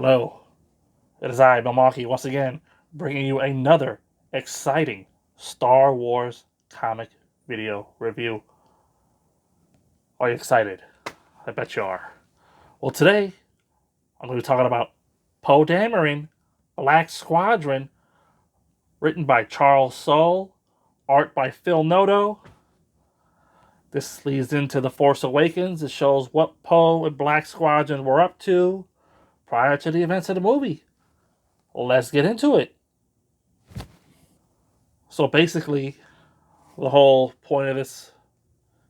Hello, it is I, Milwaukee, once again, bringing you another exciting Star Wars comic video review. Are you excited? I bet you are. Well, today I'm going to be talking about Poe Dameron, Black Squadron, written by Charles Soule, art by Phil Noto. This leads into The Force Awakens. It shows what Poe and Black Squadron were up to prior to the events of the movie. Let's get into it. So basically, the whole point of this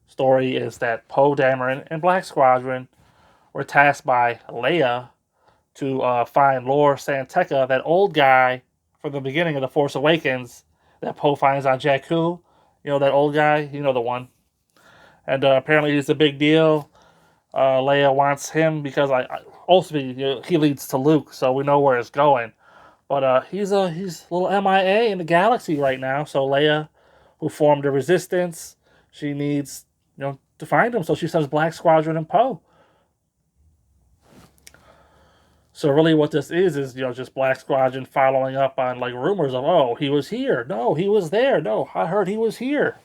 story is that Poe Dameron and Black Squadron were tasked by Leia to find Lor Santeca, that old guy from the beginning of The Force Awakens that Poe finds on Jakku. You know, that old guy? You know the one. And apparently he's a big deal. Leia wants him because ultimately he leads to Luke, so we know where it's going. But he's a little MIA in the galaxy right now. So Leia, who formed the Resistance, she needs to find him. So she sends Black Squadron and Poe. So really, what this is just Black Squadron following up on like rumors of, oh, he was here, no, he was there, no, I heard he was here.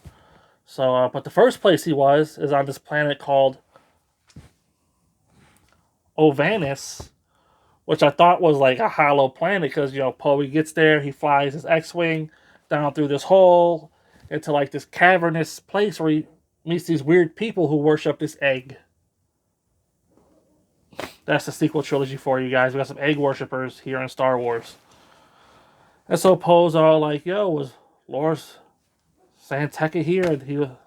So, but the first place he was is on this planet called Ovanis, which I thought was like a hollow planet because, Poe, he gets there, he flies his X-Wing down through this hole into like this cavernous place where he meets these weird people who worship this egg. That's the sequel trilogy for you guys. We got some egg worshippers here in Star Wars. And so Poe's all like, yo, was Lor Santeca here? And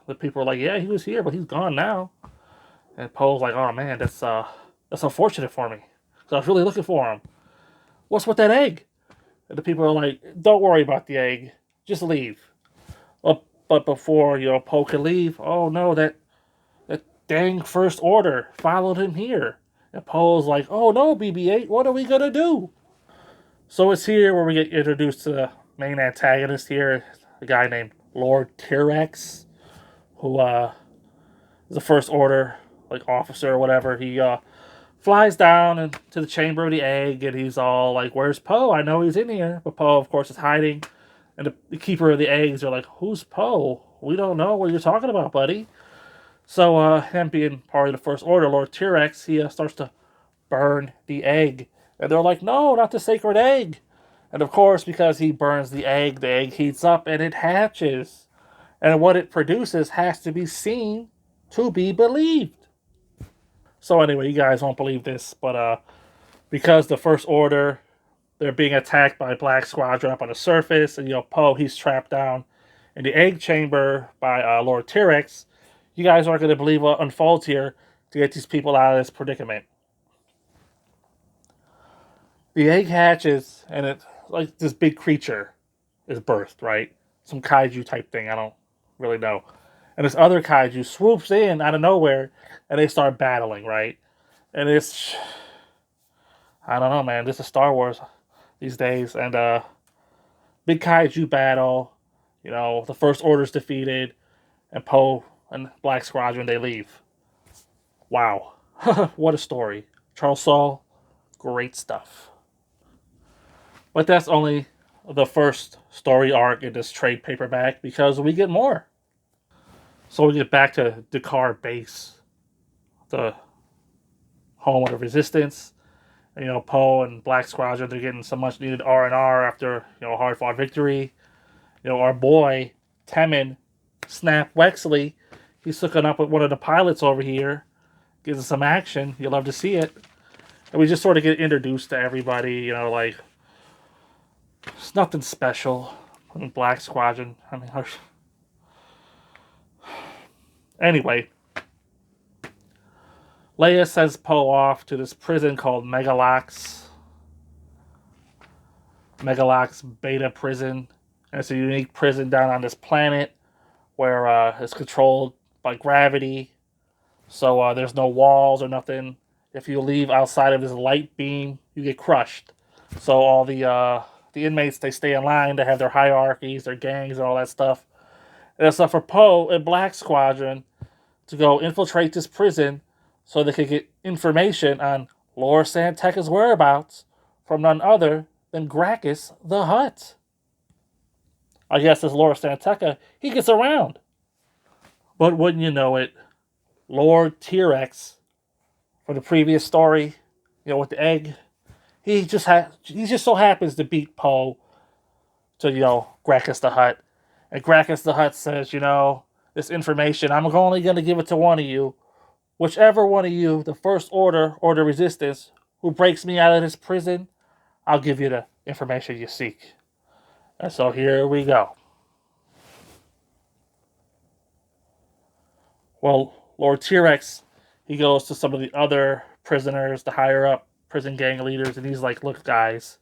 the people were like, yeah, he was here, but he's gone now. And Poe's like, oh man, that's unfortunate for me. So I was really looking for him. What's with that egg? And the people are like, don't worry about the egg. Just leave. But before, Poe could leave, oh no, that dang First Order followed him here. And Poe's like, oh no, BB-8, what are we going to do? So it's here where we get introduced to the main antagonist here, a guy named Lord Tyrex, who is a First Order like officer or whatever. He flies down into the chamber of the egg, and he's all like, where's Poe? I know he's in here. But Poe, of course, is hiding. And the keeper of the eggs are like, who's Poe? We don't know what you're talking about, buddy. So him being part of the First Order, Lord Tyrex, he starts to burn the egg. And they're like, no, not the sacred egg. And of course, because he burns the egg heats up and it hatches. And what it produces has to be seen to be believed. So anyway, you guys won't believe this, but because the First Order, they're being attacked by Black Squadron up on the surface, and Poe, he's trapped down in the egg chamber by Lord Tyrex. You guys aren't going to believe what unfolds here to get these people out of this predicament. The egg hatches, and it's like this big creature is birthed, right? Some kaiju type thing, I don't really know. And this other kaiju swoops in out of nowhere, and they start battling, right? And I don't know, man. This is Star Wars these days, and big kaiju battle. The First Order's defeated, and Poe and Black Squadron, they leave. Wow, what a story! Charles Soule, great stuff. But that's only the first story arc in this trade paperback because we get more. So we get back to Dakar Base, the home of the Resistance. And, Poe and Black Squadron, they're getting some much needed R&R after a hard fought victory. Our boy Temin Snap Wexley, he's hooking up with one of the pilots over here, gives us some action. You'll love to see it. And we just sort of get introduced to everybody. Like it's nothing special. I mean, Black Squadron. I mean, anyway. Leia sends Poe off to this prison called Megalox Beta Prison. And it's a unique prison down on this planet where it's controlled by gravity. So there's no walls or nothing. If you leave outside of this light beam, you get crushed. So all the inmates, they stay in line. They have their hierarchies, their gangs, and all that stuff. And it's up for Poe and Black Squadron to go infiltrate this prison so they could get information on Lord Santeca's whereabouts from none other than Gracchus the Hutt. I guess this Lord Santeca, he gets around. But wouldn't you know it, Lord T-Rex from the previous story, with the egg, he just so happens to beat Poe to, Gracchus the Hutt. And Gracchus the Hutt says, this information, I'm only going to give it to one of you. Whichever one of you, the First Order or the Resistance, who breaks me out of this prison, I'll give you the information you seek. And so here we go. Well, Lord T-Rex, he goes to some of the other prisoners, the higher up prison gang leaders, and he's like, look, guys,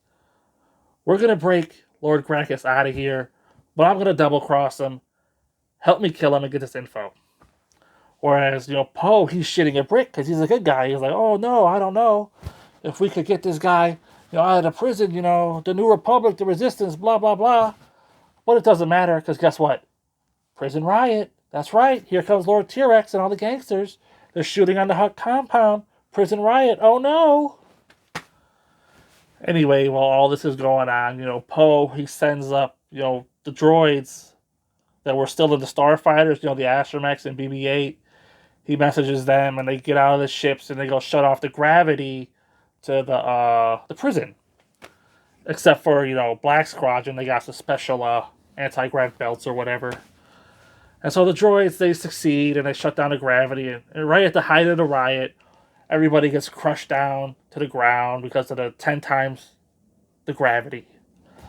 we're going to break Lord Gracchus out of here, but I'm going to double cross him. Help me kill him and get this info. Whereas, Poe, he's shitting a brick because he's a good guy. He's like, oh, no, I don't know. If we could get this guy, out of the prison, the New Republic, the Resistance, blah, blah, blah. But it doesn't matter because guess what? Prison riot. That's right. Here comes Lord T-Rex and all the gangsters. They're shooting on the Hutt compound. Prison riot. Oh, no. Anyway, while all this is going on, Poe, he sends up, the droids that were still in the starfighters, the Astromechs and BB-8. He messages them, and they get out of the ships, and they go shut off the gravity to the prison. Except for, Black Squadron, they got the special anti-grav belts or whatever. And so the droids, they succeed, and they shut down the gravity. And right at the height of the riot, everybody gets crushed down to the ground because of the 10 times the gravity.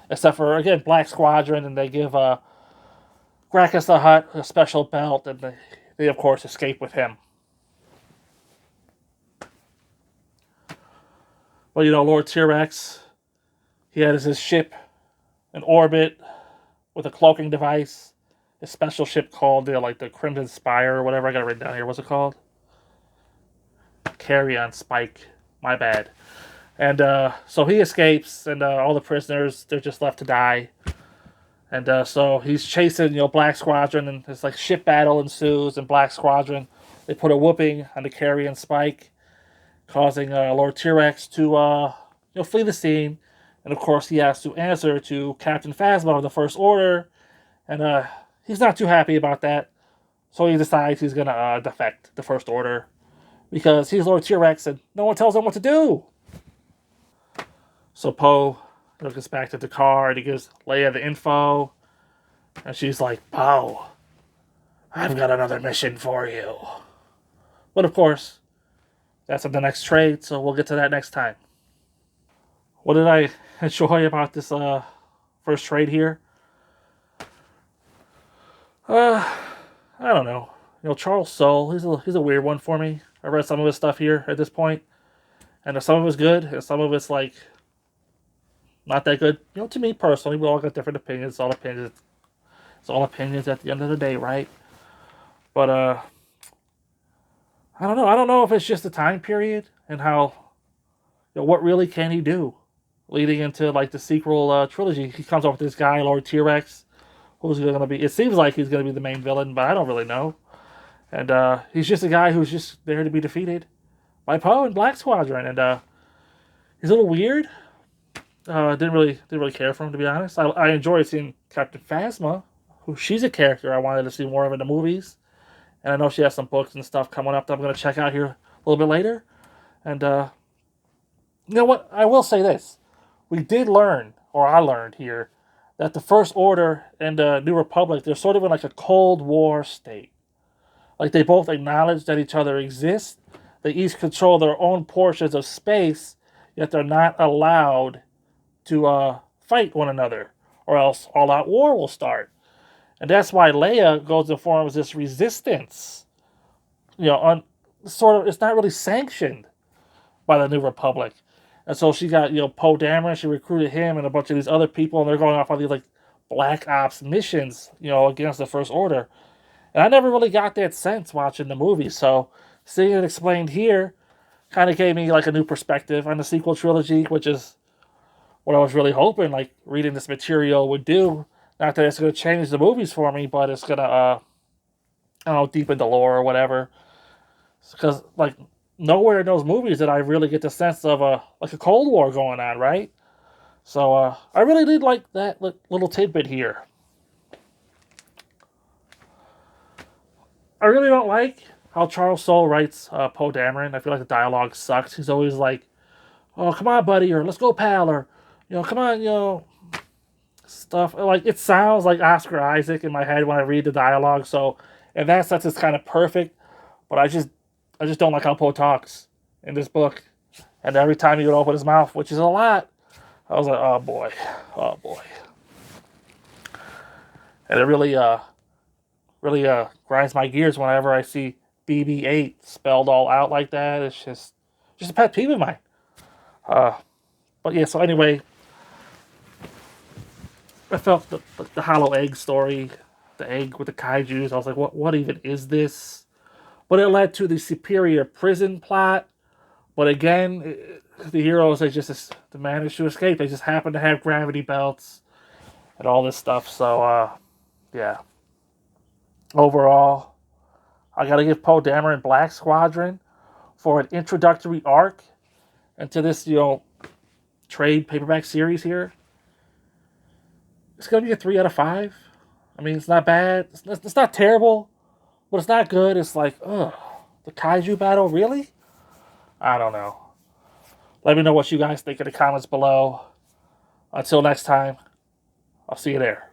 Except for, again, Black Squadron, and they give Gracchus the Hutt a special belt, and they of course, escape with him. Well, Lord T-Rex, he has his ship in orbit with a cloaking device. A special ship called the Crimson Spire or whatever. I got it written down here. What's it called? Carry-on Spike. My bad. And so he escapes, and all the prisoners, they're just left to die. And so he's chasing, Black Squadron, and this ship battle ensues, and Black Squadron, they put a whooping on the Carrion Spike, causing Lord T-Rex to flee the scene. And of course he has to answer to Captain Phasma of the First Order, and he's not too happy about that. So he decides he's going to defect the First Order, because he's Lord T-Rex and no one tells him what to do. So Poe gets back to the car, and he gives Leia the info. And she's like, Poe, I've got another mission for you. But of course, that's in the next trade, so we'll get to that next time. What did I enjoy about this first trade here? I don't know. Charles Soule, he's a weird one for me. I read some of his stuff here at this point, and some of it's good, and some of it's not that good. To me personally, we all got different opinions. It's all opinions. It's all opinions at the end of the day, right? But I don't know. I don't know if it's just the time period and how, what really can he do, leading into the sequel trilogy. He comes up with this guy, Lord T-Rex, who's going to be. It seems like he's going to be the main villain, but I don't really know. And he's just a guy who's just there to be defeated by Poe and Black Squadron, and he's a little weird. Didn't really care for him, to be honest. I enjoyed seeing Captain Phasma, who she's a character I wanted to see more of in the movies, and I know she has some books and stuff coming up that I'm going to check out here a little bit later. And you know what? I will say this: we did learn, or I learned here, that the First Order and the New Republic, they're sort of in a Cold War state. They both acknowledge that each other exists. They each control their own portions of space, yet they're not allowed to fight one another, or else all-out war will start. And that's why Leia goes and forms this resistance. It's not really sanctioned by the New Republic. And so she got, Poe Dameron, she recruited him and a bunch of these other people, and they're going off on these Black Ops missions, against the First Order. And I never really got that sense watching the movie, so seeing it explained here kind of gave me a new perspective on the sequel trilogy, which is what I was really hoping, reading this material would do. Not that it's going to change the movies for me, but it's going to, deepen the lore or whatever. Because, nowhere in those movies did I really get the sense of like a Cold War going on, right? So I really did like that little tidbit here. I really don't like how Charles Soule writes Poe Dameron. I feel like the dialogue sucks. He's always like, "Oh, come on, buddy," or "Let's go, pal," or "Come on," stuff. Like it sounds like Oscar Isaac in my head when I read the dialogue. So in that sense, it's kind of perfect. But I just don't like how Poe talks in this book. And every time he would open his mouth, which is a lot, I was like, "Oh boy, oh boy," and it really grinds my gears whenever I see BB-8 spelled all out like that. It's just a pet peeve of mine. Uh, but yeah, so anyway, I felt the hollow egg story, the egg with the kaiju's. I was like, what even is this? But it led to the superior prison plot. But again, the heroes they just managed to escape. They just happen to have gravity belts and all this stuff. So yeah, overall, I gotta give Poe Dameron Black Squadron for an introductory arc into this trade paperback series here. It's gonna be a 3 out of 5. I mean, it's not bad. It's not terrible, but it's not good. It's like, ugh, the kaiju battle, really? I don't know. Let me know what you guys think in the comments below. Until next time, I'll see you there.